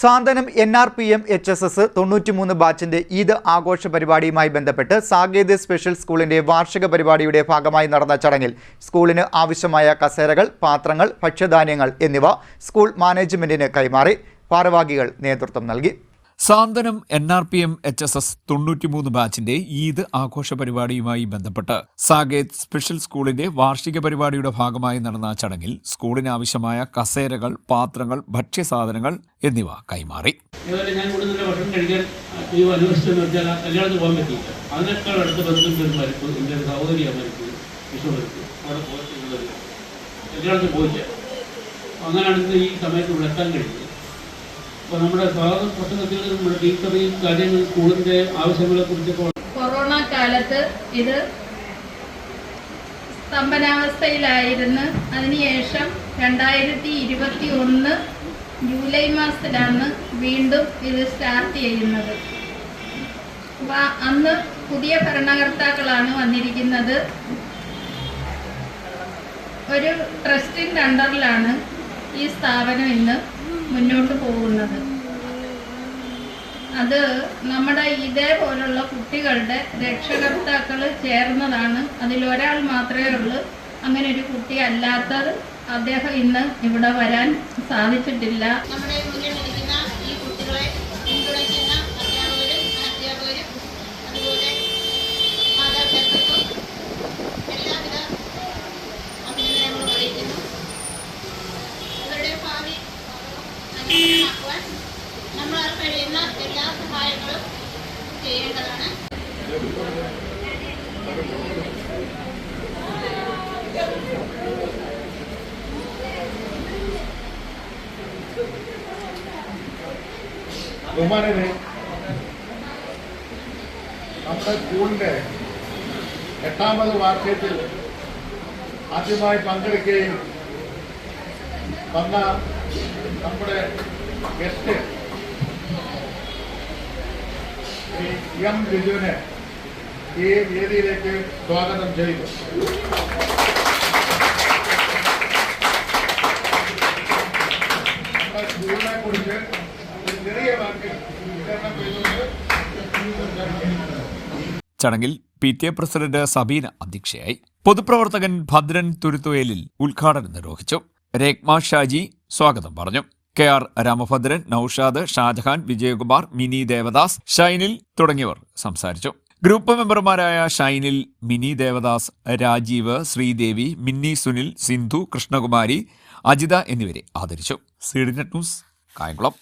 സാന്ത്വനം NRPM HSS 93 ബാച്ചിന്റെ ഈദ് ആഘോഷ പരിപാടിയുമായി ബന്ധപ്പെട്ട് സാകേത് സ്പെഷ്യൽ സ്കൂളിന്റെ വാർഷിക പരിപാടിയുടെ ഭാഗമായി നടന്ന ചടങ്ങിൽ സ്കൂളിന് ആവശ്യമായ കസേരകൾ, പാത്രങ്ങൾ, ഭക്ഷ്യധാന്യങ്ങൾ എന്നിവ സ്കൂൾ മാനേജ്മെന്റിന് കൈമാറി. ഭാരവാഹികൾ നേതൃത്വം നൽകി. സാന്ത്വനം NRPM HSS 93 ബാച്ചിന്റെ ഈദ് ആഘോഷ പരിപാടിയുമായി ബന്ധപ്പെട്ട് സാകേത് സ്പെഷ്യൽ സ്കൂളിന്റെ വാർഷിക പരിപാടിയുടെ ഭാഗമായി നടന്ന ചടങ്ങിൽ സ്കൂളിന് ആവശ്യമായ കസേരകൾ, പാത്രങ്ങൾ, ഭക്ഷ്യസാധനങ്ങൾ എന്നിവ കൈമാറി. ഞാൻ കൂടുതൽ ഭക്ഷണം കഴിക്കാൻ അന്വേഷിച്ചെന്ന് വെച്ചാൽ കല്യാണത്തിന് പോകാൻ പറ്റിയില്ല. അതിനേക്കാൾ അടുത്ത ബന്ധുക്കൾ മരിക്കും, എൻ്റെ ഒരു സഹോദരിയാണ് മരിക്കും, വിഷമരിക്കും, അവിടെ പോയിട്ടുള്ളത് കല്യാണത്തിന് പോയില്ല. അങ്ങനെയാണെങ്കിൽ ഈ സമയത്ത് ഇവിടെ എത്താൻ കഴിഞ്ഞത്. അപ്പോൾ നമ്മുടെ സ്വാഗത പ്രസംഗത്തിൽ നമ്മുടെ ടീച്ചറിയും കാര്യങ്ങൾ സ്കൂളിൻ്റെ ആവശ്യങ്ങളെ കുറിച്ചൊക്കെ കൊറോണ കാലത്ത് ഇത് സ്തംഭനാവസ്ഥയിലായിരുന്നു. അതിനുശേഷം 2021 ജൂലൈ മാസത്തിലാണ് വീണ്ടും ഇത് സ്റ്റാർട്ട് ചെയ്യുന്നത്. അപ്പോൾ അന്ന് പുതിയ ഭരണകർത്താക്കളാണ് വന്നിരിക്കുന്നത്. ഒരു ട്രസ്റ്റിൻ്റെ അണ്ടറിലാണ് ഈ സ്ഥാപനം ഇന്ന് മുന്നോട്ട് പോകുന്നത്. അത് നമ്മുടെ ഇതേപോലുള്ള കുട്ടികളുടെ രക്ഷകർത്താക്കൾ ചേർന്നതാണ്. അതിലൊരാൾ മാത്രമേ ഉള്ളൂ അങ്ങനെ ഒരു കുട്ടി അല്ലാത്തത്. അദ്ദേഹം ഇന്ന് ഇവിടെ വരാൻ സാധിച്ചിട്ടില്ല. നമ്മുടെ മുന്നിലിരിക്കുന്ന ഈ കുട്ടികളെ പിന്തുണയ്ക്കുന്ന അധ്യാപകരും അനധ്യാപകരും അതുപോലെ മാതാപിതാക്കൾക്കും എല്ലാവിധ അഭിനന്ദനങ്ങളും അറിയിക്കുന്നു. ഇവരുടെ ഭാവി അനുകൂലമാക്കുവാൻ നമ്മളാൽ കഴിയുന്ന എല്ലാ സഹായങ്ങളും ചെയ്യേണ്ടതാണ്. ബഹുമാനരെ, നമ്മുടെ സ്കൂളിൻ്റെ 8ാമത് വാർഷികത്തിൽ ആദ്യമായി പങ്കെടുക്കുകയും വന്ന നമ്മുടെ ഗസ്റ്റ് ശ്രീ M. ബിജുവിനെ ഈ വേദിയിലേക്ക് സ്വാഗതം ചെയ്തു. നമ്മുടെ സ്കൂളിനെ കുറിച്ച് ചെറിയ വാക്കിൽ വിതരണം ചെയ്തുകൊണ്ട് ചടങ്ങിൽ PTA പ്രസിഡന്റ് സബീന അധ്യക്ഷയായി. പൊതുപ്രവർത്തകൻ ഭദ്രൻ തുരുത്തുവേലിൽ ഉദ്ഘാടനം നിർവഹിച്ചു. രേഖ്മ ഷാജി സ്വാഗതം പറഞ്ഞു. KR രാമഭദ്രൻ, നൌഷാദ്, ഷാജഹാൻ, വിജയകുമാർ, മിനി ദേവദാസ്, ഷൈനിൽ തുടങ്ങിയവർ സംസാരിച്ചു. ഗ്രൂപ്പ് മെമ്പർമാരായ ഷൈനിൽ, മിനി ദേവദാസ്, രാജീവ്, ശ്രീദേവി, മിന്നി സുനിൽ, സിന്ധു, കൃഷ്ണകുമാരി, അജിത എന്നിവരെ ആദരിച്ചു. CDNet news, Kayamkulam.